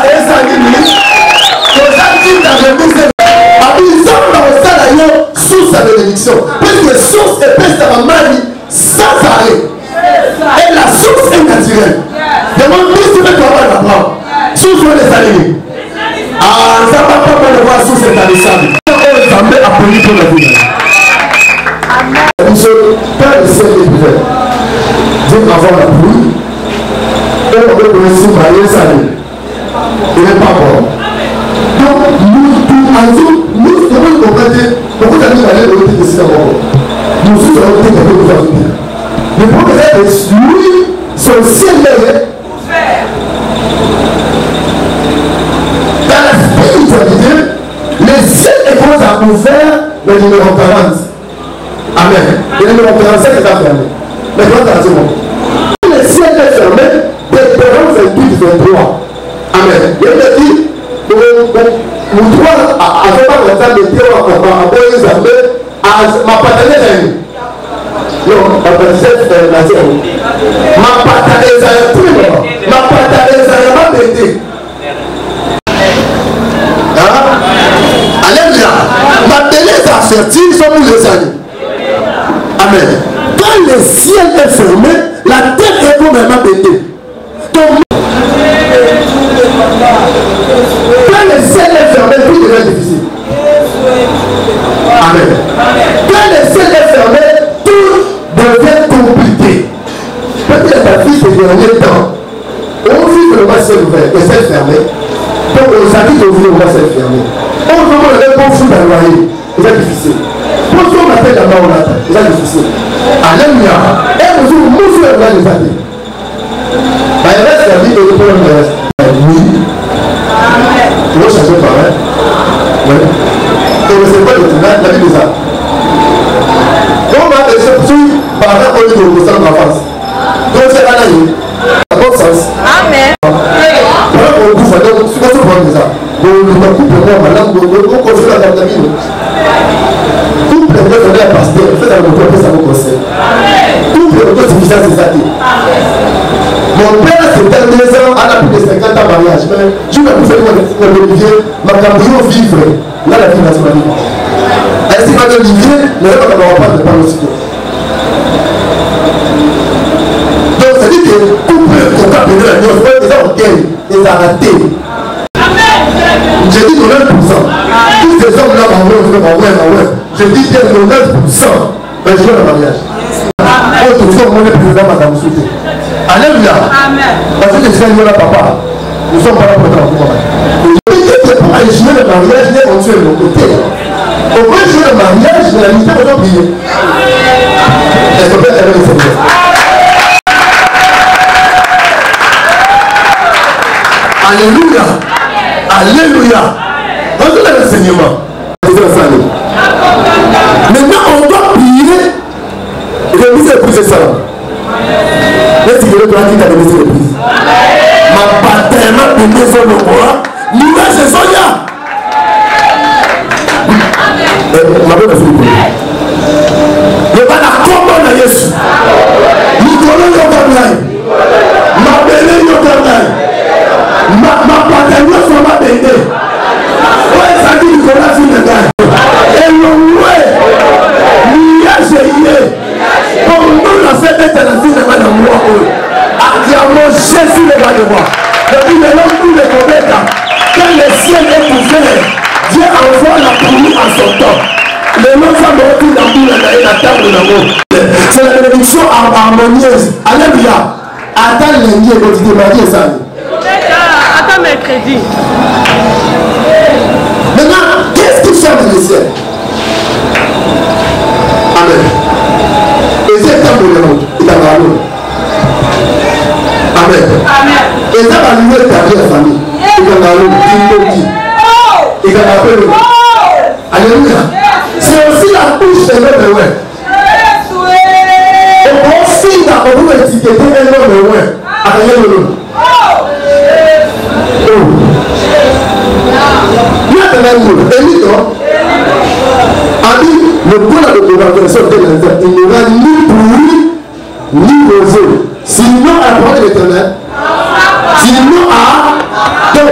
et ça dit source à bénédiction. Parce que source est peste à mari sans arrêt. Et la source est naturelle. Demande tout ce que tu vas apprendre. Source les animés. Ah, ça va pas me voir source est intarissable. Ça met à poli pour la vie. Père le ciel est ouvert. Dieu avant la pluie. Et on peut aussi marier sa vie. Il n'est pas bon. Donc, nous devons comprendre. Beaucoup d'amis allaient au titre de ce moment. Nous sommes au titre de nous faire bien. Le problème est que lui, son ciel est ouvert. Dans la spiritualité, le ciel est ouvert le numéro 40. Amen. Le numéro 45 est fermé. Mais quand tu as dit, le ciel est fermé, Deutéronome 28, 23. Amen. Il a dit, nous trois, avec ma femme de Théo, ma paternelle, non, ma paternelle, ma paternelle, alléluia. Ma télé est fertile, sont pour les années. Amen. Quand le ciel est fermé, la terre est complètement bêtée. Quand le ciel est fermé, tout devient difficile. Amen. Quand le ciel est fermé, tout devient compliqué. Peut-être la fille ces derniers temps, on vit que le ciel ouvert et c'est fermé. Donc on s'habite au vivre, on va se fermer. On demande le bon fou dans le loyer, c'est difficile. Pour ce qu'on appelle la maonata, c'est difficile. Alléluia. Et vous vous mouflez dans les années. Il reste la vie et le problème reste. Oui. Tu veux changer par là? Oui. Et ne sais pas le tribunal, la vie de ça. On va surtout par là au niveau de la face. Donc c'est là, à bon sens. Amen. On bouffe, donc tu vas se prendre ça. On va couper moi, madame, on construit la contamination. Tout le monde est pasteur, faites un moteur, ça vous conseille. Tout le monde est suffisant, c'est ça. Mon père, c'était 2 ans, à la plus de 50 ans mariage. Mais je me suis fait mon Olivier, ma cambriole vivre. Là, la vie nationale. Est-ce que Olivier, ne va pas de parler aussi. Donc, ça dit que couple, au cap de la nuit, on déjà ok, ils ont raté. J'ai dit 90%. Tous ces hommes-là, je dis bien 90%. Mais je veux le mariage. Autre chose, mon président, madame Souté. Alléluia. Parce que je suis là, papa. Nous sommes pas là pour t'en je pour aller jouer le mariage, mais on tue de mon côté. On peut jouer le mariage, mais la limite, on doit prier. Est-ce qu'on peut faire le Seigneur? Alléluia. Alléluia. On doit faire l'enseignement. Maintenant, on doit prier. Remise et prier ça. Est-ce que le grand qui t'a donné cette reprise? Ma paternelle de maison de moi, nous c'est Sonia. Ma bonne fille. Le bana comment na Yesu. Nicolas Yokanai. Ma belle Yokanai. Ma paternelle soit ma belle. Ouais, ça dit Nicolas Yokanai. Et l'oué. Nia Jésus. Pour nous, la fête est la fille de madame moi. Acclamons Jésus le roi de roi. Depuis maintenant, tous les combattants, quand le ciel est ouvert, Dieu envoie la pluie en son temps. Le nom ça me retrouve dans tout la table de l'amour. C'est la bénédiction harmonieuse. Alléluia. Attends les niais quand tu te maries, ça. Attends mercredi. Maintenant, qu'est-ce qui fait dans le ciel? Amen. Et c'est un peu de monde. Il a parlé. Amen. Et ça va lui mettre ta vie à famille. Il va parler. Il va appeler. Alléluia. C'est aussi la bouche de l'homme ouais. On aussi dans le monde étiqueté un homme ouais. Alléluia. Le point de l'évacuation de l'Éternel, il n'y aura ni pluie, ni oiseau. Sinon, à la parole de l'Éternel, sinon, à. Donc,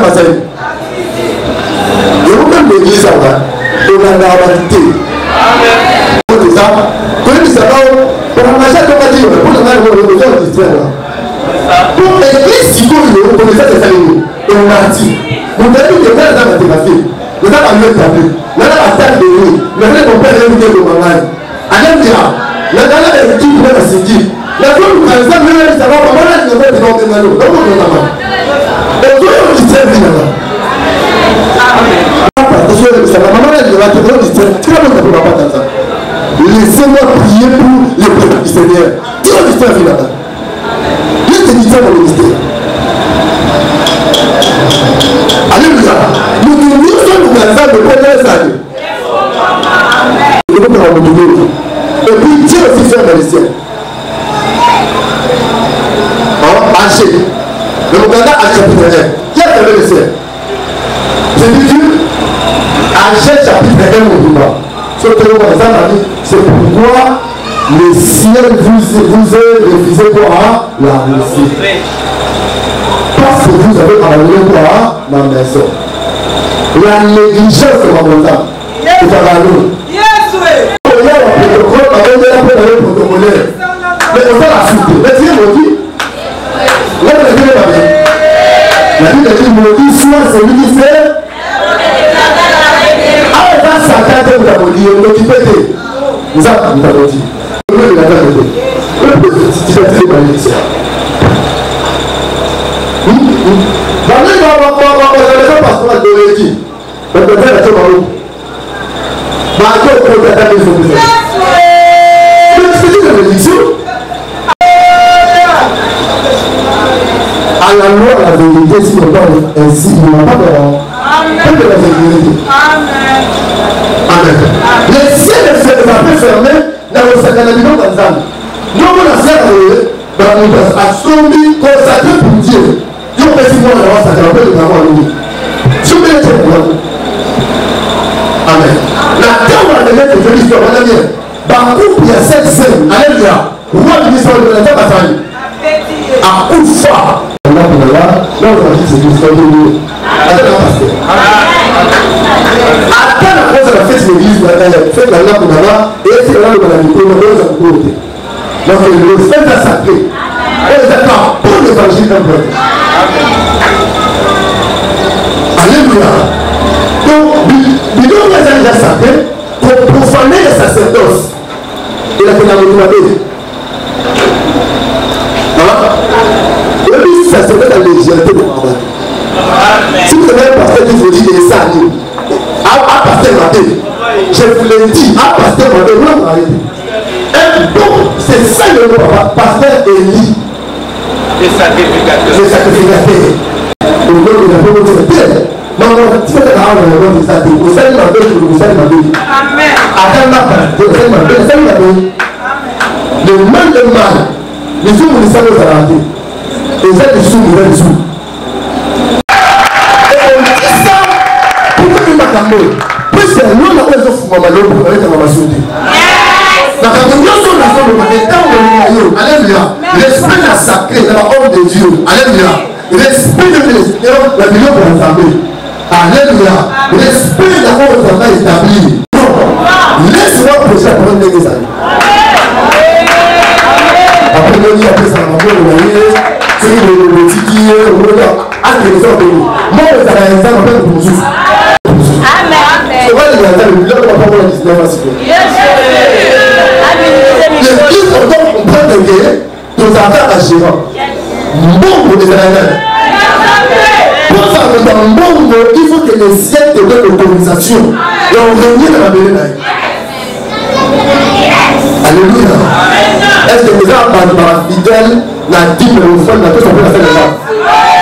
Mazali. Je vous donne l'église à moi. On a la réalité. C'est ça. Quand il s'est pour la majorité de la vie, pour la majorité de l'histoire. Pour l'église, si vous voulez, pour les autres, c'est ça. On a dit. Vous avez dit que vous avez été vous avez amené le tableau. Vous avez attaqué de nous. Vous avez compris les vidéos de maman. Allez me dire. Vous avez dit que vous avez dit. La chose où vous avez dit, ça va pas mal. Vous avez dit que vous avez dit. Donc, vous avez dit. Et vous avez dit que vous avez dit. Laissez-moi prier pour les peuples du Seigneur. Qui ont l'histoire là-bas? Qui est l'histoire dans le ministère? Alléluia. Nous nous sommes dans la salle de première salle. Et puis Dieu aussi fait dans les cieux. Haché. Le Ouganda a chapitre 1. Qui a fait le ciel? J'ai dit Dieu. Haché chapitre 1 au Ouganda. C'est pourquoi le ciel vous est refusé quoi? La réussite. Parce que vous avez abandonné quoi? La maison. La négligence de ma montagne. C'est à nous. On a un protocole, on a un protocole. Mais on va la souper. Mais Dieu m'a dit. Là, vous avez pas bien. La Bible dit, maudit soit celui qui fait. Satan vous a dit, on t'y pété. Nous avons dit. On peut la faire de on peut se faire très mal ici. Dans les gens pastoral de l'équipe, on peut faire la chose en haut. Marquez au point d'attaque les autres. C'est une bénédiction. À la loi, la vérité, si on parle ainsi, il n'y a pas de Amen. Les ciels ne sont pas fermés dans le sacrament d'Anzam. Nous, on a fait dans le assombri consacré pour Dieu. Nous, on peut s'y voir dans le sacrament de Dieu. Je vais le dire. Amen. La terre va devenir de jolie histoire. Madame bien. Bakou, il y a 7 scènes. Alléluia. Roi du ministère de la terre, ma famille. À Oufa. Là, on va dire que c'est l'histoire de Dieu. Attends la cause de la fête de l'église, fête la lampe là-bas, et c'est là où on a mis pour le côté. Donc le fête a sacré. Et c'est un bon évangile d'un peuple. Alléluia. Donc, bidon est déjà sacré pour profaner le sacerdoce. Il a fait la motivation. Et puis, ça se met dans la légèreté de Maman. Si vous avez un pasteur qui vous dit des ça, à pasteur Maté, je vous l'ai dit, à pasteur Maté, vous l'avez arrêté. Et donc, c'est ça le nom, pasteur Élie. Les sacrificateurs. Les sacrificateurs. Au nom de la pauvreté. Maman, tu peux te rendre dans le nom de ça. Vous savez ma belle, vous savez ma belle. Amen. Attends ma part, vous savez ma belle, vous savez ma belle. Le mal de mal, les sous, vous le savez, vous allez arrêter. Et ça, les sous, vous allez les sous. Puisque nous avons des offres pour ma sauté. Alléluia. L'esprit est sacré dans la honte de Dieu. Alléluia. L'esprit de l'esprit, la million pour l'assemblée. Alléluia. L'esprit d'abord au travail établi. Non. Laisse-moi prochain pour une église. Après, on dit après ça, on va voir c'est le tiki, on va dire, ah, les gens de nous. Moi, vous avez un exemple, on va pour nous. Amen. C'est vrai, il y a un exemple, on va pas voir la 19 à 6. que nos affaires à gérant. Bon, des années. Pour ça, dans Mbongo, il faut que les ciels te donnent l'autorisation. Et on réunit dans la Bélénaï. Alléluia. Est-ce que les gens par fidèle n'a dit que le frère n'a pas son frère à faire les gens?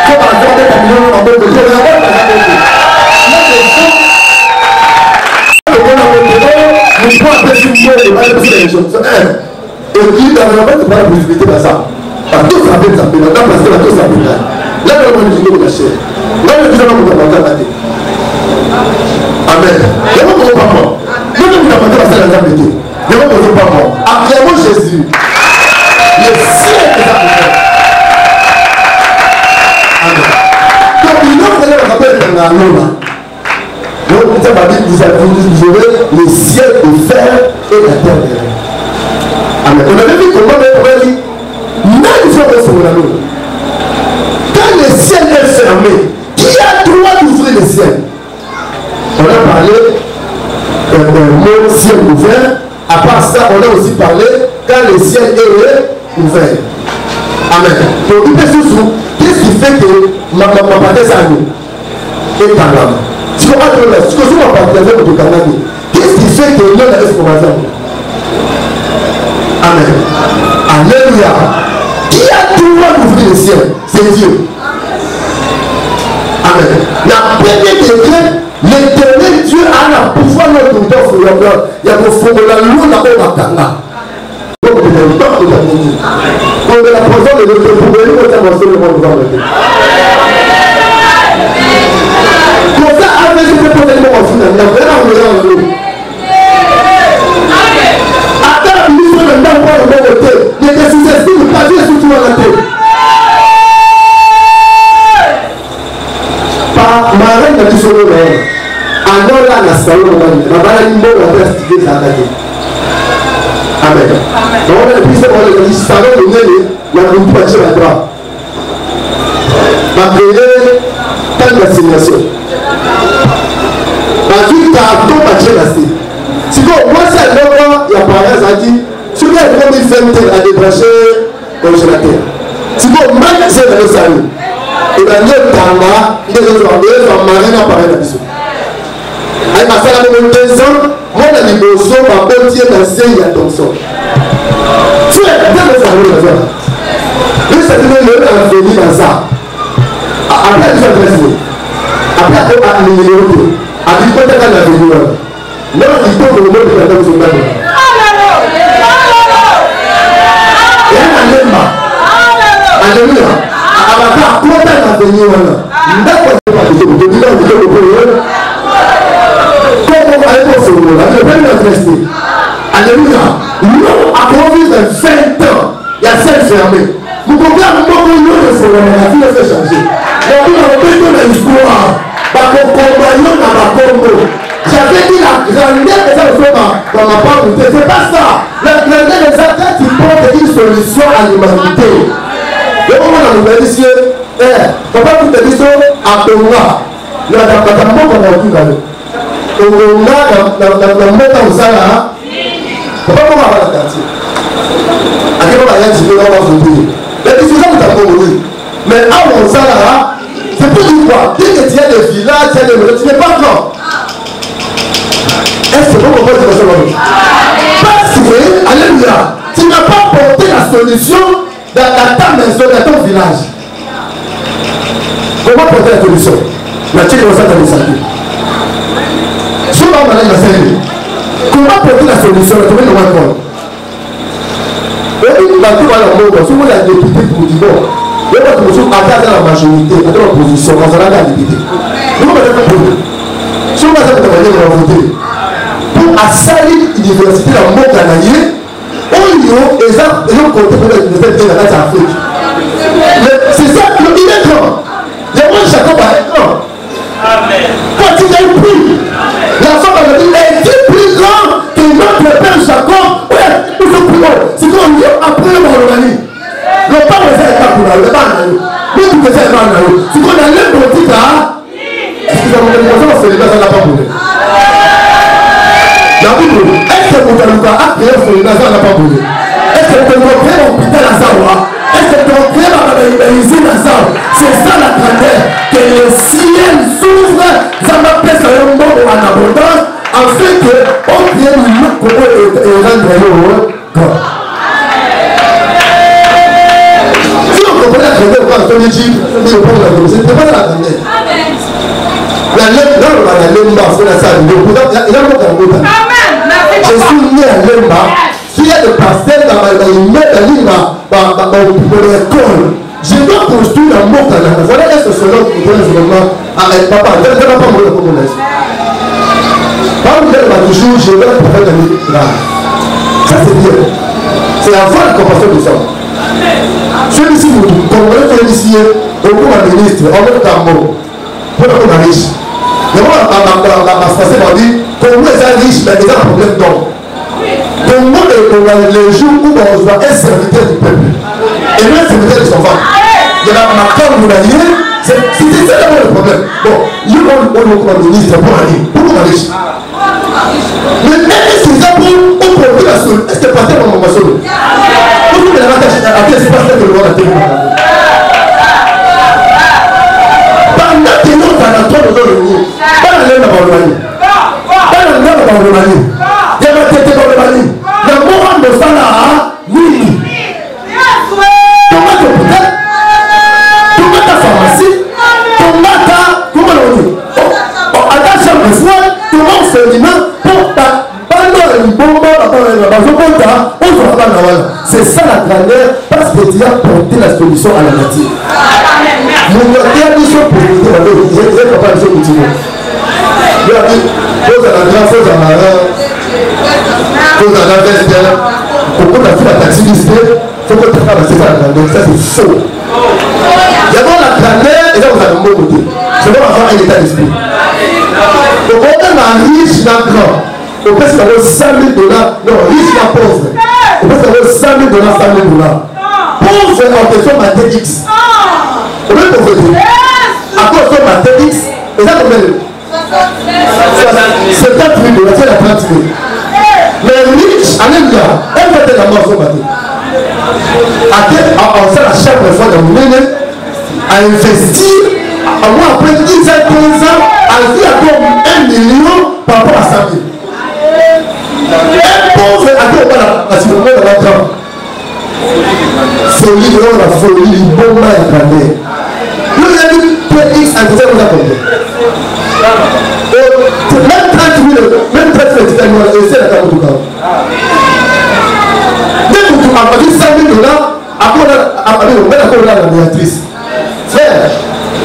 Comme par exemple, des millions en Mbongo, je vais avoir la nous pouvons appeler sur le monde et passer les choses. Et puis, dans le monde, tu vas la possibilité de ça. Parce que ça fait ça, mais maintenant, parce que la chose s'applique. Là, le monde est de la chair. Là, le plus grand monde est de Amen. Il y a un monde pas mort. Nous, nous avons passé la table de Dieu. Il y a un monde pas mort. Acclamons Jésus. Le ciel est appliqué. Amen. Donc, il faut que nous rappelions dans la loi. Donc, ça va dire que vous aurez le ciel de fer et la terre de l'air. Amen. On avait vu comment on a dit, même si on est sur la loi, quand le ciel est fermé, qui a le droit d'ouvrir le ciel? On a parlé d'un mot ciel ouvert. À part ça, on a aussi parlé quand le ciel est ouvert. Amen. Donc, il peut se souvenir, qu'est-ce qui fait que ma pathèse à nous est en l'âme? Si on va dire, si on va partager notre canal, qu'est-ce qui fait que l'homme est ce Amen. Alléluia. Qui a le droit d'ouvrir le ciel? C'est Dieu. Amen. La première degré, l'éternel Dieu a le pouvoir de notre corps. Il y a le fond de la loi là-bas dans Kanga. Donc, il y a le temps de la vie. On est la présence de notre pouvoir. Il faut avancer le monde dans le temps. Comme ça, avec ce que peut-être on finit, il y a vraiment un peu. Attends, la ministre de l'État, on va le voter. Il y a des sous-estimes, pas Dieu surtout à la tête. Par ma reine de l'Israël, en Nola, la salon, la maladie, la reste des attaqués. Amen. Donc, on a dit que le salon de Nélé, il y a un peu de la droite. Ma prière, tant d'assignation. Ma vie, carton, ma chélassé. Si vous, moi, c'est un homme, il y a par exemple, dit, si vous avez un homme, il fait à débrancher congélateur. Si vous, même c'est dans le salon. Et dans le temps, il y a des gens marins à parler là-dessus. Avec ma salle de 2 ans, moi, dans les beaux-os, ma bonne tient dans 5 ans comme ça. Tu es dans le salon de la lui, c'est une heure à venir dans ça. Après, tu vas dresser. Après, tu vas numéro 2. Après, tu vas dans la venue. Non, il faut que le monde soit dans son bateau. Et un alléma. Alléluia. Abaka, comment t'as venir là? D'accord, c'est pas du tout. Je dis là, vous êtes au premier. Comment on va aller pour ce moment-là? Je vais le rester. Alléluia. Nous, à conduire de 20 ans, il y a 7 fermés. Vous comprenez un moment où nous, le forum, la vie fait changer. Donc, nous avons besoin de l'histoire. Parce qu'on compagnon dans ma Congo. J'avais dit la grandeur des enfants dans ma part, c'est pas ça. La grandeur des enfants qui porte une solution à l'humanité. Le moment où on a dit, papa, vous te dites, à Tonga, il y a un mot qu'on a vu là. Tonga, dans le monde où ça là, papa, comment on va la quartier? À quel moment il y a un petit peu dans la photo? La diffusion est encore oui. Mais à mon là, c'est pour dire quoi? Dès que tu as des villages, tu as des maisons, tu n'es pas grand. Est-ce que vous comprenez ce que je parce que, alléluia, tu n'as pas porté la solution dans ta maison, dans ton village. Comment porter la solution? La tchèque va s'attendre à ça. Si on va aller dans la scène, comment porter la solution? La trouver dans le monde. Et puis, la tour à la mort, si vous avez des députés pour dire bon, il y a pas de chose à faire dans la majorité, à l'opposition, on va la député. Nous, on va faire pour si on va faire pour voter, pour assaillir l'université dans le monde canadien, ils ont compté pour l'université de l'Afrique. C'est ça, il est grand. Les gens chacun va être grand. Quand il est plus, la femme est plus grand que notre père Jacob. Nous sommes plus grands. C'est qu'on vient après le Roumanie. Le pas de faire un peu le ban. Nous tout faisons un ban. C'est qu'on a l'air de dire là. Excusez-moi, c'est les gens qui n'ont pas bougé. La Bible, est-ce que vous avez a créé ce que n'a pas bougé? Est-ce Est-ce que tu vas créer un hôpital à Zawa? Est-ce que tu vas créer une usine à Zawa? C'est ça la grandeur. Que le ciel s'ouvre, ça va passer un bon en abondance, afin que on crée une autre pour rendre le corps. Si on comprend la grandeur, on va faire des chiffres, on va prendre la grandeur. C'est pas la grandeur. Je suis né à Lemba. S'il y a des pasteurs dans l'école, je dois construire un mot canal. Voilà un sociologue qui connaît vraiment. Papa, je ne vais pas mourir comme on est. Par exemple, toujours, je vais faire de l'État. Ça, c'est bien. C'est avant la compassion de ça. Celui-ci, vous comprenez ici, au bout d'un ministre, on met un mot. Pour qu'on riche. Mais moi, ma français m'a dit qu'on est riche, mais il y a un problème d'homme. Les jours où on doit être serviteur du peuple et même serviteur de son femme. Il y a ma femme journalier, c'est ça le problème. Bon, il y a un ministre pour aller. Pourquoi riche? Mais est-ce que c'est pour produire la soul? Est-ce que c'est pas tellement ma soul? Pourquoi il y a la tâche à pied, c'est pas ça que le roi a tenu? Pendant que nous allons dans le monde, pas la laine dans le mani. Pas la laine dans le mani. Il y a ma tête dans le mani. Le moral de Salah, oui. Tomate hôpital, tomate pharmacie, tomate, comment on dit? Attache chambre de soins, tomate féminin, pour ta c'est ça la grandeur, parce que tu as porté la solution à la nature. Mon dernier mission pour vous dire, je ne vais pas le continuer. Il a dit, pose à la grande, pose à la marin, pose à la veste, pourquoi tu as fait la taxiliste, il faut que tu fasses la grandeur, ça c'est faux. D'abord la grandeur, et là vous avez un mot côté. C'est bon avoir un état d'esprit. Donc on est un riche dans le grand. On peut savoir $100 000, non, riche dans pauvre. On peut savoir $100 000, $100 000. Pauvre en question mathématiques. On peut pauvreté. À cause de mathématiques, et ça combien? $70 000, c'est la 30 000. Mais riche, alléluia, elle fait la mort sur matin. On sait à chaque fois dans le monde à investir, à moi après 10 ans, 15 ans, à vie à 1 million par rapport à 100 000. Un pauvre à quoi on va dans la grande. Folie, la folie, il bon mal à gagner. Nous avons dit PX à vous a combien? Même 30 000, même 30 000, c'est la carte du camp. Dès que tu as dit $100 000, on met la médiatrice. Frère,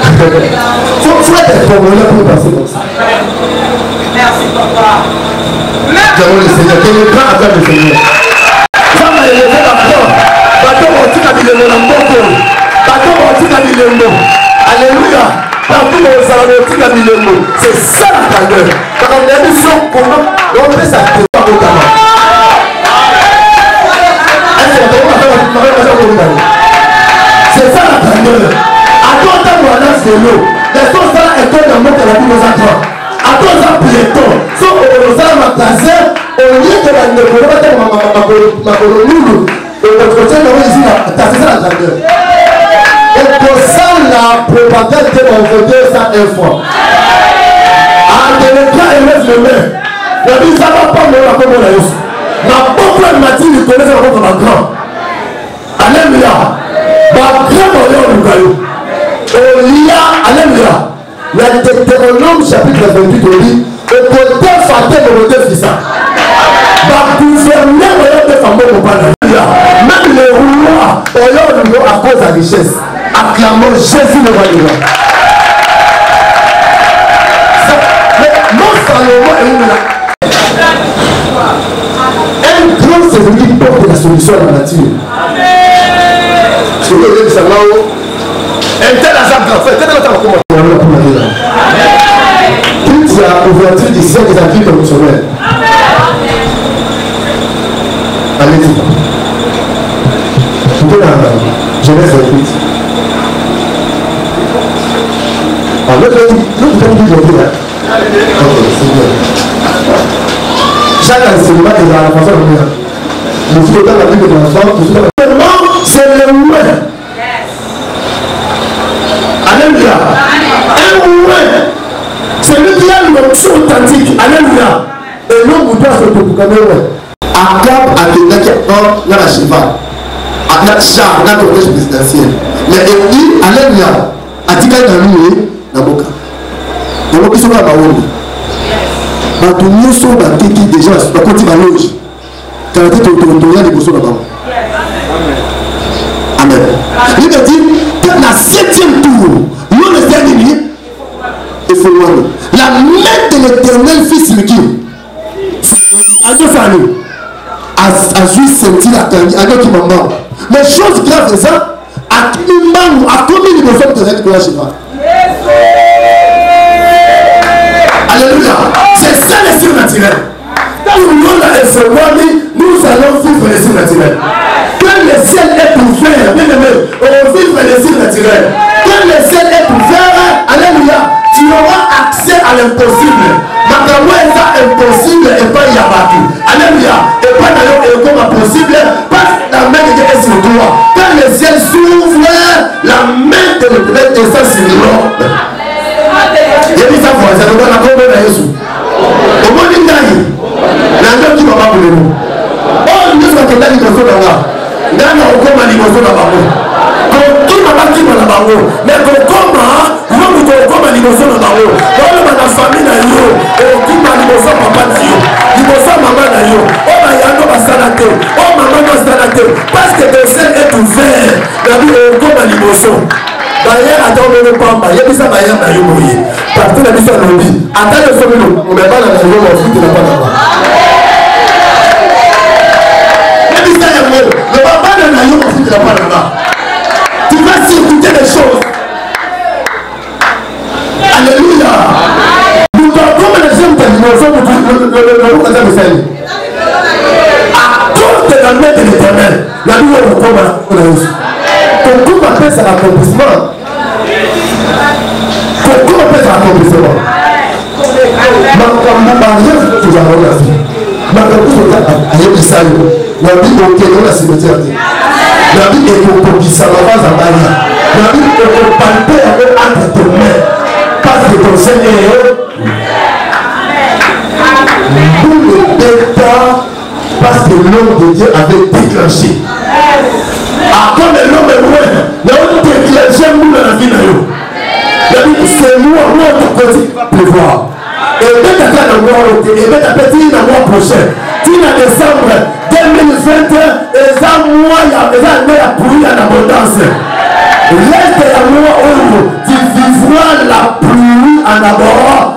il faut être formulaire pour passer comme ça. Merci papa. Nous le Seigneur, que le grand appel du Seigneur. Femme a élevé la porte. Bateau montique à Bilembo, la Mboko. Bateau montique à Bilembo. Alléluia. Partout où on s'en montique à Bilembo. C'est ça la grandeur. Quand on a mis son comment, on fait ça. C'est ça la grandeur. Attends, on a de l'eau. Les choses sont là, école dans le monde de la vie aux enfants. Attends, ça piéton. Sauf qu'on a un magasin, au lieu de la négociation, ma colonie, et notre côté, nous ici, c'est ça la grandeur. Et pour ça, la propagande de mon voté, ça une fois. Ah, de l'écran, elle lève les mains. La vie, ça va pas, mais on a comme on a eu. Ma pauvre Mathieu, il connaît ça comme un grand. Alléluia. Ma grand moyen du caillou. Alléluia. La Deutéronome chapitre 28 dit au côté faté de l'autre fils. Va gouverner au de fameux compagnon. Même les rois à cause de la richesse. Acclamons Jésus le roi du roi. Non Salomon est un grand serviteur qui porte la solution à la nature. Je veux dire ça là-haut. Un tel hasard grand frère, tel hasard comment on va pour aller là. Toute la ouverture du ciel des acquis comme sommet. Allez-y. Tout la Genèse 28. Alors, nous devons dire aujourd'hui là. Ok, c'est bien. Chaque enseignement est dans la façon de dire. Je suis dans la vie de l'enfant. C'est le ouais. Alléluia. Un ouais. C'est lui qui a l'option authentique. Alléluia. Et non, vous doit se proclamer ouais. Akab a quelqu'un qui est dans la cheval. À la char, dans le collège présidentiel. Mais Élie, alléluia, a dit qu'il y a dans la boca. Donc, ils sont là, nous sommes dans qui déjà, on continue à loger. Quand on dit que les besoins là-bas. Amen. Il me dit, dans la 7e tour, nous les ennemis, il faut voir. La main de l'éternel fils de Dieu, à deux familles, a juste senti la tendue, à deux qui m'en manquent. Mais chose grave, c'est ça, à combien de besoins de règles de la cheval. Alléluia. C'est ça le surnaturel. Quand nous allons vivre le surnaturel. Quand le ciel est ouvert, bien aimé, on va vivre le surnaturel. Quand le ciel est ouvert, alléluia, tu auras accès à l'impossible. Maintenant, c'est impossible et pas Yabaki. Alléluia. Et pas d'ailleurs comme possible, parce que la main de Dieu est sur toi. Quand le ciel s'ouvre, la main de l'éternel est sur l'homme. Il y a des fois, ça ne doit pas tomber dans Jésus. Au moins, il y a l'anglais qui va pas pour nous. Oh, nous sommes dans les choses là. Nous sommes comme les choses là-bas. Qui m'a pas dit là-bas. Mais comment, nous sommes comme les choses là-bas. Dans la famille, qui m'a dit que papa n'a eu. Il me semble maman n'a eu. Oh, ma yano va s'arrêter. Oh, maman va s'arrêter. Parce que le ciel est ouvert. La vie est comme les choses. D'ailleurs, attends, on ne peut pas. Il y a des gens qui ont été mouillés. Parce que la mission est lobby. Attends, le sommet, on ne met pas dans la maison, on fout de la part là-bas. Il y a des gens qui ont été mouillés. Ne va pas dans la maison, on fout de la part là-bas. Tu vas s'écouter les choses. Alléluia. Nous devons comme les gens qui nous ont dit, à cause de la main de l'éternel, la vie est comme on a eu. Pourquoi on appelle ça l'accomplissement? Pourquoi on appelle ça l'accomplissement? Parce que l'homme de Dieu avait déclenché. Quand l'homme est loin, l'homme déclenché dans la vie de l'homme. C'est moi, notre côté qui va pleuvoir. Et dès que tu as le mois prochain, tu as décembre 2020, et ça, moi, il y a la pluie en abondance. Reste à moi où tu vivras la pluie en abondance.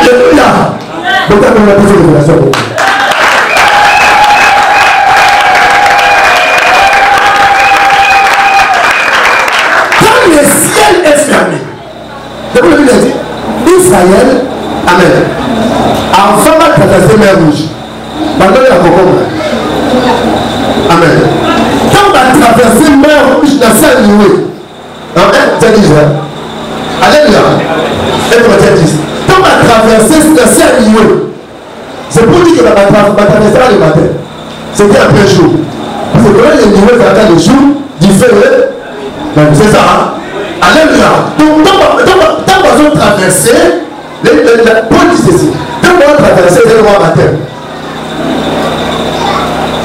Alléluia. Donc, on a besoin de révélation. Quand le ciel est fermé, vous l'avez dit, Israël, amen. Enfant va traverser mer rouge. Maintenant, il y a concombre. Amen. Quand on va traverser mer rouge dans sa nuée, alléluia. Quand on va traverser dans sa nuée, c'est pour dire que la traversera le matin. C'était un peu chaud. Parce que quand les nuées attendent le jour, du feu, c'est ça. Alléluia. Donc, quand on va traverser, Paul dit ceci. Quand on va traverser, c'est le matin.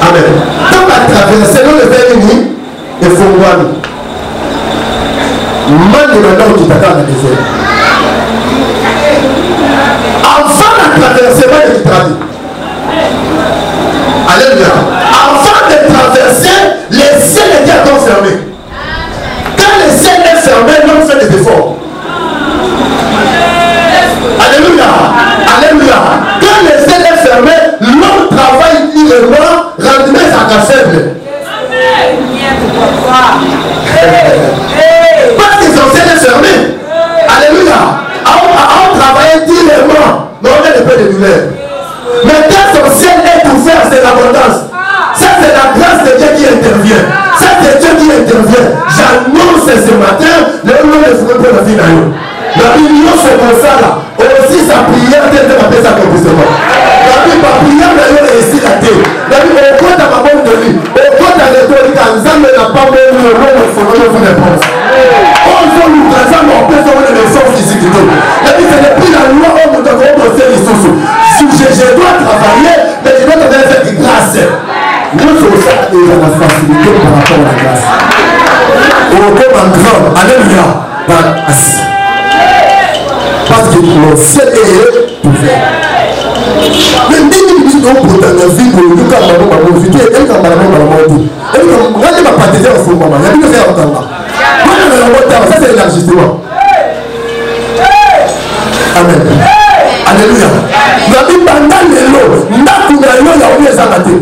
Amen. Quand on va traverser, nous le faisons unis, il faut voir. Man de maintenant qui t'attend dans le désert. Avant de traverser, man qui traverse. Alléluia. Avant de traverser, les ciels étaient fermés. Quand les ciels est fermé, l'homme fait des efforts. Alléluia. Alléluia. Quand les ciels est fermé, l'homme travaille librement, rendement sa faible. Parce que son ciel est fermé. Alléluia. On travaille librement, mais on a le peu de douleur. Mais quand son ciel est ouvert, c'est l'abondance. Ça, c'est la grâce de Dieu qui intervient. Ça, c'est Dieu qui intervient. J'annonce ce matin, le nom de Frère pour la vie d'ailleurs. La union se consacre aussi sa prière en grand. Alléluia. Parce que le ciel est ouvert. Mais dis-nous que nous dans la vie, nous nous avons ma vie, et nous avons ma vie. Et nous avons ma partie au fond, maman. Il y a plus de faire autant. Ça c'est l'élargissement. Amen. Alléluia. Nous avons pendant les lots, nous avons oublié ça matin.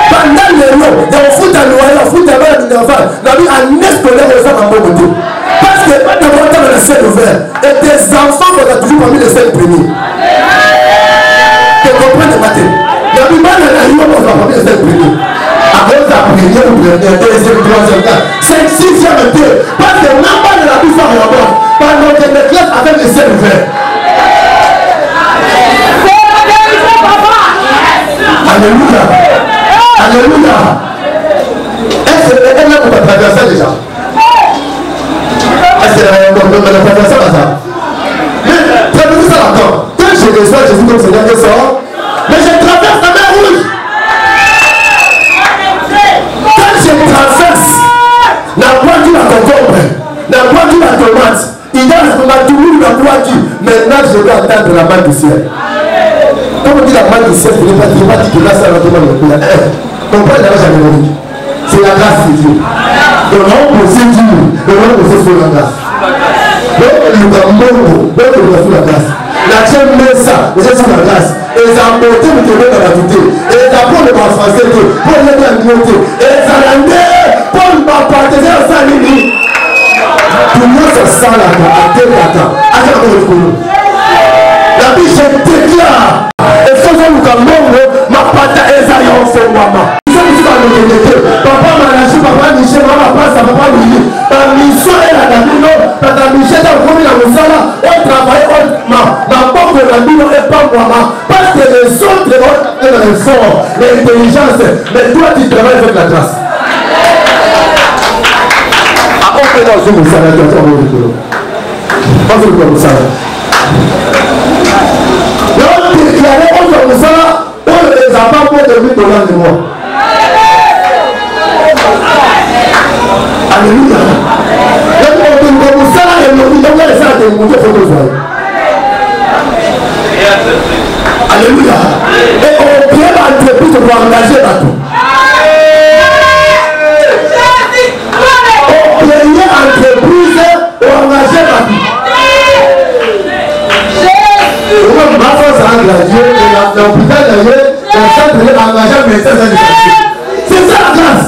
Pendant les lots, il y a un foot à noyer, un foot à noyer, nous avons un escolaire aux hommes en bon côté. Parce que dans le temps de le ciel ouvert, et tes enfants vont toujours parmi les 5 premiers. Tu comprends le matin? Il y a plus mal à la Lyon, on va parmi les 5 premiers. Après la première, ou première, deuxième, troisième, quatrième, 5, 6e, 2. Parce que n'a pas de la puissance en rapport. Pendant que les classes avec le ciel ouvert. Alléluia. Alléluia. Est-ce qu'elle a pour traverser déjà? Est-ce qu'elle a traversé ça? Mais traverser ça encore. Quand je reçois Jésus comme Seigneur et sort, mais je traverse la mer rouge. Quand je traverse la voiture à concombre, la voiture à tomate, il y a la tournure de la voiture. Maintenant, je dois attendre la main du ciel. Quand on dit la main du ciel, il n'est pas dit que là, ça va tomber le coup. Comprends la jamais. C'est la grâce de Dieu. Le nom possède Dieu, le nom possède sur la grâce. Donc, le Gambo, donc le sur la grâce. La tienne met ça, mais c'est sur la grâce. Et ils ont apporté le Québec dans la vérité. Et ils apportent le français, pour les communauté. Et ils ont amené pour le partager à sa ligne. Tout le monde se sent là, à tel matin. À quel moment la vie, je déclare. Et ce que nous avons, ma pata est à yon fait maman. Papa Manachi, papa Michel, papa ça papa Louis. Ta mission est la Damino, ta Michel a commis la Moussala, on travaille, ma porte de la Damino est pas moi. Parce que les autres ont le fort, l'intelligence, mais toi tu travailles avec la grâce. On peut dans une Moussala, tu as envie de pas une Moussala. Donc déclarer autre Moussala, on les a pas pour de $1000 de moi. Alléluia. Alléluia. Et on crée l'entreprise pour engager bateau. On crée l'entreprise pour engager bateau. Ma force a engagé, l'hôpital d'ailleurs, le centre de engagé médecin. C'est ça la classe.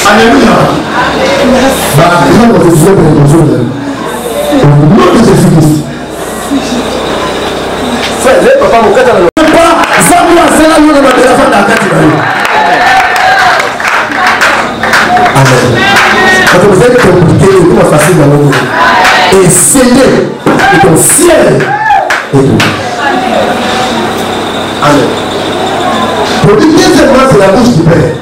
Alléluia. Au nom de Jésus-Christ. Frère, les papas, vous faites la pas, ça vous a fait la lune de la téléphone dans la tête. Amen. Quand vous êtes compliqué, c'est pas facile dans le monde. Essayez que ton ciel est ouvert. Amen. Pour dire deuxièmement, c'est la bouche du Père.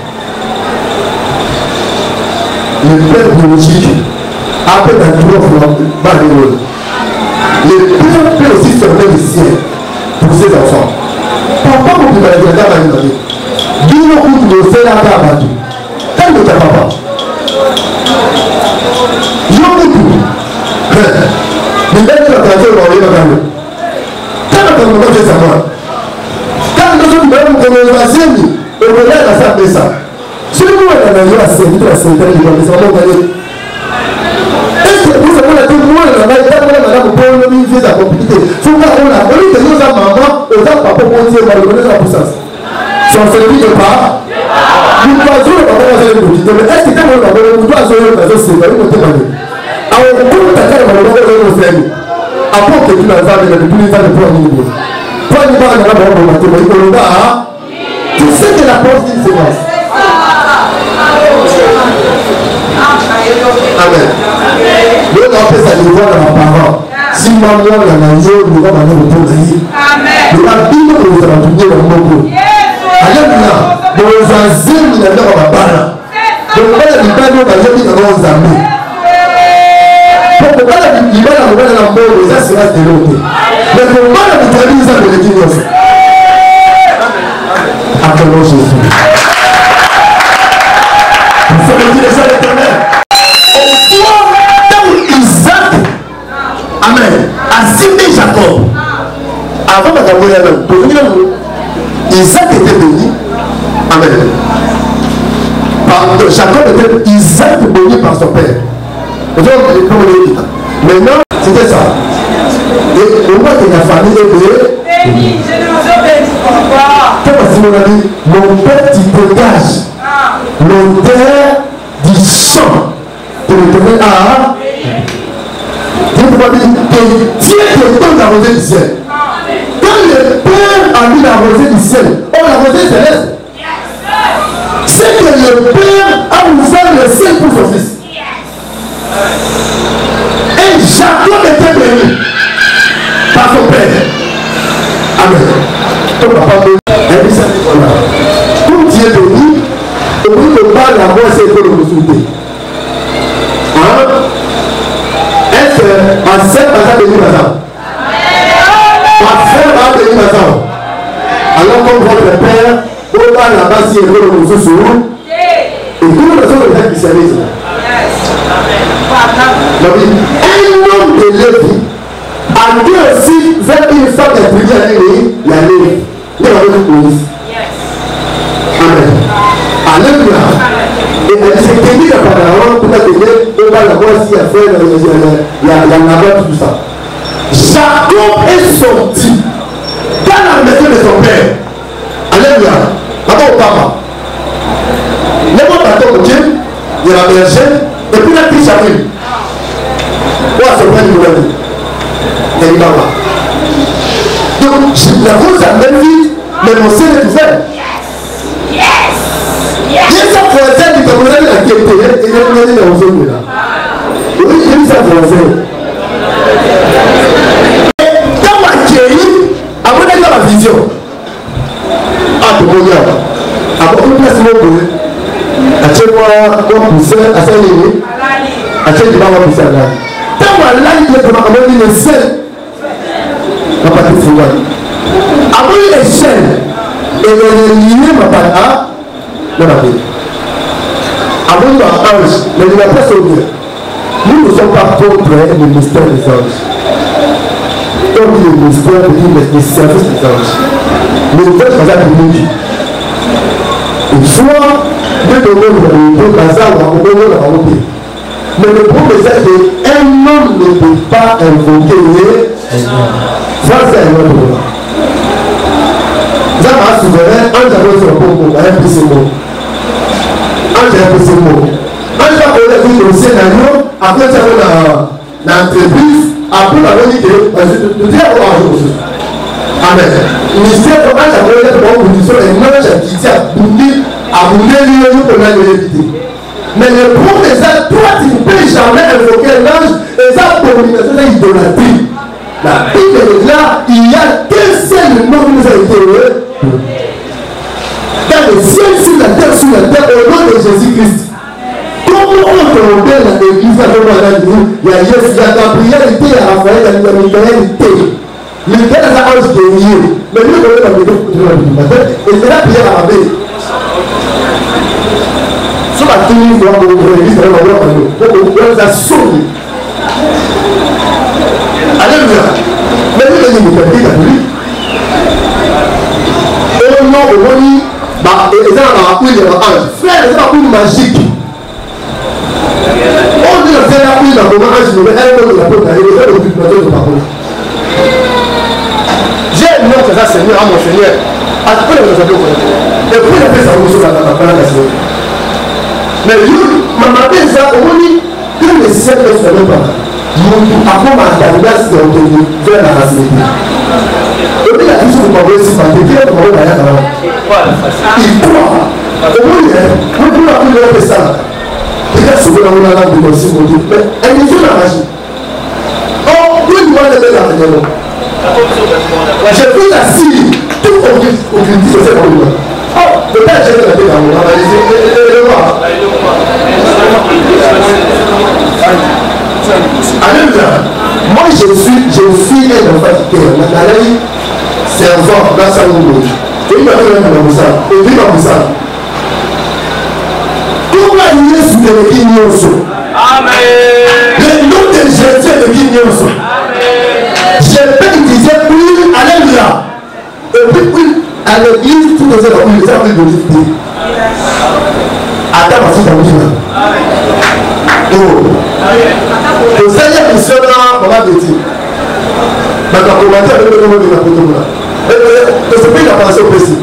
Le Père biologique appelle un triomphe malheureux. Le Père peut aussi fermer le ciel pour ses enfants. Papa, vous pouvez dire à la vie. Dis-nous que tu fais la barbe. Quel est ton papa? Je vous dis. Mais dès que tu as fait le mari, quand tu as fait ça, quand tu as fait ça, tu as ça. Si vous avez la série de la série de est-ce que vous avez dit moi la madame pour le ministre de la compétition faut pas on a volé que nous avons maman aux papa pour dire va reconnaître la puissance son service de pas nous pouvons le papa va faire le petit mais est-ce que tu as le nous doit jouer le réseau c'est pas une témoignage alors pour ta carrière on va le faire après que tu vas faire le plus tard pour niveau pour ne pas avoir un bon matin tu sais que la porte d'une séquence. Amen. Le nom peut s'alléger dans ma parole. Si maman l'a mangé, nous allons aller au tour de lui. Le rabbi que vous avez entendu dans mon groupe. Alléluia. Dans les anciens, il y a dans ma parole. Donc, on a dit pas nous, on a dit dans nos amis. Pour qu'on a dit, il va la nouvelle en mort, les assurances de l'autre. Mais pour qu'on a dit, il va la nouvelle en mort. Appelons Jésus. avant Isaac était béni. Amen. Jacob était Isaac béni par son père. Maintenant, c'était ça. Et au moins que la famille est bénie. Je nous ai béni, papa. Mon père t'y dégage l'odeur du sang de l'Éternel a. Dieu te donne la rosée du ciel. Quand le Père a mis la rosée du ciel, la rosée céleste, c'est que le Père a ouvert le ciel pour son fils. Et Jacob était béni par son Père. Amen. Ton papa béni. Comme tu es béni, au bout de pas la voix, c'est pour le consulter. Est-ce que ma sœur va bénir ma soeur? Ma sœur va bénir ma soeur. Alors comme votre père, on va là-bas si elle veut le consulter. Et tout le monde est le christianisme. Un homme de Lévi a dû aussi faire une femme d'attribuer à l'année, la Lévi. Il y a une police. Amen. Alléluia. Et elle s'est tenue la parole pour la donner, on va la voir si elle fait la navette, tout ça. Jacob est sorti dans la maison de son père. Alléluia. D'abord au papa. Le bon bateau de Dieu, il y a la bergère, et puis la triche arrive. Quoi, c'est pas une nouvelle. Il y a une barre. Donc, la rose a même vie, mais mon ciel est ouvert. Il y a sa voisine qui commence à la quête et il a mis la rose là. Oui, il a mis sa voisine. Et dans ma chérie, avant d'aller dans la vision, ah, tu peux dire, avant une place mon boulot, achète-moi un poussin à Saint-Léné, achète-moi un poussin à là. Dans ma ligne, il y a une scène. Ma patrie froide. Avant une échelle, et elle est liée ma patrie. Avant un ange, mais il n'a pas sauvé. Nous ne sommes pas contre le mystère des anges. Comme dit le mystère, les services des anges. Mais il faut que ça publie. Une fois, deux domaines, deux bazars, on va la route. Mais le problème, c'est qu'un homme ne peut pas invoquer ça, c'est un autre problème. Ça m'a souverain, ange a son bon, un peu ses mots. Ange a ses mots. Ange a fait le scénario, après ça va dans l'entreprise, après la vérité, tu dis à quoi chose. Amen. Le mystère de Ange a fait le position et l'ange qui dit à bouler lui pour l'éviter. Mais le problème, c'est que toi, tu ne peux jamais invoquer l'ange et ça, abomination, c'est idolâtrie. La Bible est là, il n'y a qu'un seul nom qui nous a été donné. Dans le ciel, sur la terre, au nom de Jésus-Christ. Comment on ordonne l'église à nous, il y a Jésus, il y a Gabriel, il y a Raphaël, il y a Michael, Michael est un ange guerrier. Mais lui, on est dans le et c'est la prière à la baie. Sur la télé, il doit ouvrir l'église, il doit ouvrir la sauve. Alléluia. Mais lui, il est catholique. Et au nom de Moni, et ça, on a appris les anges. Frère, c'est pas une magique. On dit que c'est la pluie, la première ange, mais elle est de la porte, elle est de l'occupation de parole. J'ai un nom que ça, Seigneur, à mon Seigneur. À ce point, vous avez connecté. Et puis, il a fait sa mission dans la planète. Mais lui, ma matin, ça, au Moni, que le ciel ne se fait pas. Après ma carrière, c'est obtenu vers la facilité. Et puis la question de ma voix, c'est ma dédiée de ma voix derrière. Il croit. Au moins, il peut la plus de ça. Peut-être souvent, on a la vie aussi, mon Dieu. Mais elle est sur la magie. Oh, oui, moi, je vais la faire. J'ai pris la Syrie, tout aucune vie, c'est pour moi. Oh, peut-être j'ai fait la vie dans mon âme. Alléluia. Moi je suis un enfant qui est servant dans sa maison. Et il m'a fait un ça. Et il m'a fait ça. Comment il est sous le Guignoso? Amen. Le nom de Jésus est le Guignoso. Amen. Je peux utiliser plus. Alléluia. c'est la vie, c'est la vie de l'idée. Attends, parce que ça vous dit là. Le Seigneur mission là, on va le dire. Maintenant, commenter avec le nom de la photo là. Et ce pays n'a pas assez précis.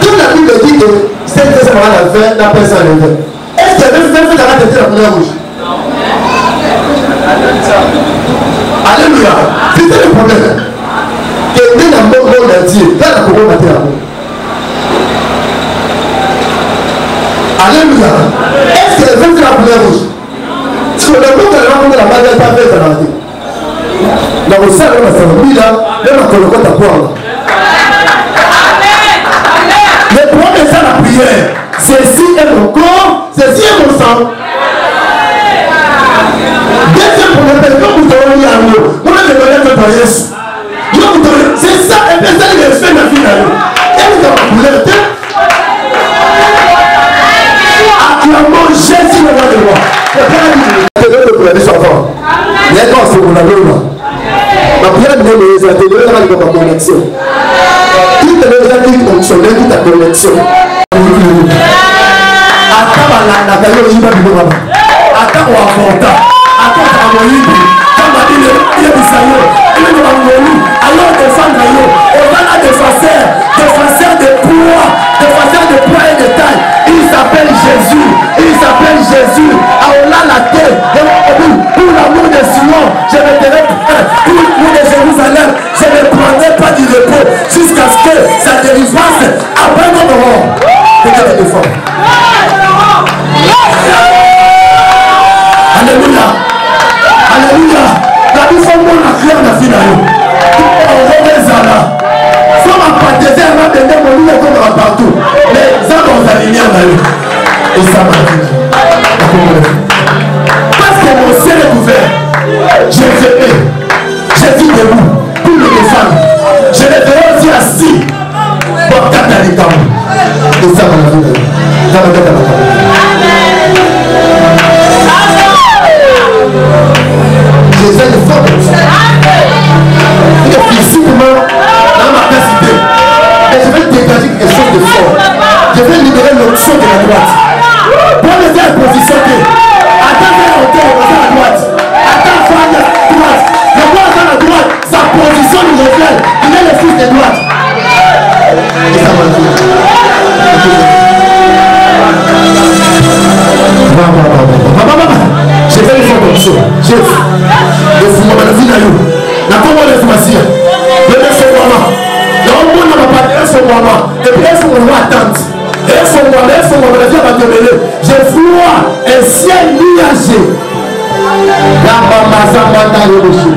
Toute la Bible dit que c'est que ça va la faire, la personne à l'envers. Est-ce qu'il y avait fait la tête de la couleur rouge? Alléluia. C'était le problème. Que dès la mort entier, là la couronne battait la mort. Alléluia. Est-ce qu'il y avait fait la couleur rouge? Si on a vu que la mort de la bague n'est pas faite, ça va dire. Dans le sein de la famille là, même à Colocot à poire. Le problème c'est la prière. Ceci est mon corps, ceci est mon sang. Deuxième problème, quand vous donnez à nous, vous ne donnez pas par Jésus. C'est ça, et puis ça, il est fait dans la vie. Et vous avez acclamons Jésus le roi de roi. Il y a quand c'est mon amour. Ma prière est les ateliers dans la connexion. Toutes les ateliers fonctionnent, toute la connexion. Attends la valeur du Bible. Attends au Afonta. Attends à Moïse. Comme a dit il est Bissayo. Il est dans Moïse. Alors défendre yo. On a des fasseurs de poids. Des fasseurs de poids et de taille. Il s'appelle Jésus. Il s'appelle Jésus. Allah la terre. Pour l'amour de Sion, je me dirai pour l'amour de Jérusalem, je ne prendrai pas du repos jusqu'à ce que sa délivrance après notre mort. Peut-être des fois. Alléluia. Alléluia. La vie faut qu'on a créé la vie là. On revient là. Faut m'appartenir à ma bébé, mon lit est comme partout. Mais ça on s'aligne là. Et ça m'a dit. Parce que mon ciel est ouvert. J'ai fait. J'ai vu debout. Pour le défendre. Je les verrai aussi assis. Pour garder les camps. Et ça m'a dit. Ça m'a dit. J'essaie de faire comme ça. Et physiquement, dans ma capacité, je vais dégager quelque chose de fort. Je vais libérer l'option de la droite. Pour me faire position que, attends faire hauteur, on va à la droite. Attends faire à la droite. Le roi à la droite, sa position nous reflète. Il est le fils de droite. Et ça va dire. J'ai fait une fois comme ça. Chef, le fou, la vie d'ailleurs. La comment les foisirs. Le laisse au moment. Le monde n'a pas de laisse au moment. Et puis laisse au moment attente. Laisse au moment, la vie va te mêler. J'ai froid, un ciel nuagé. La maman, ça m'a dans le rocher.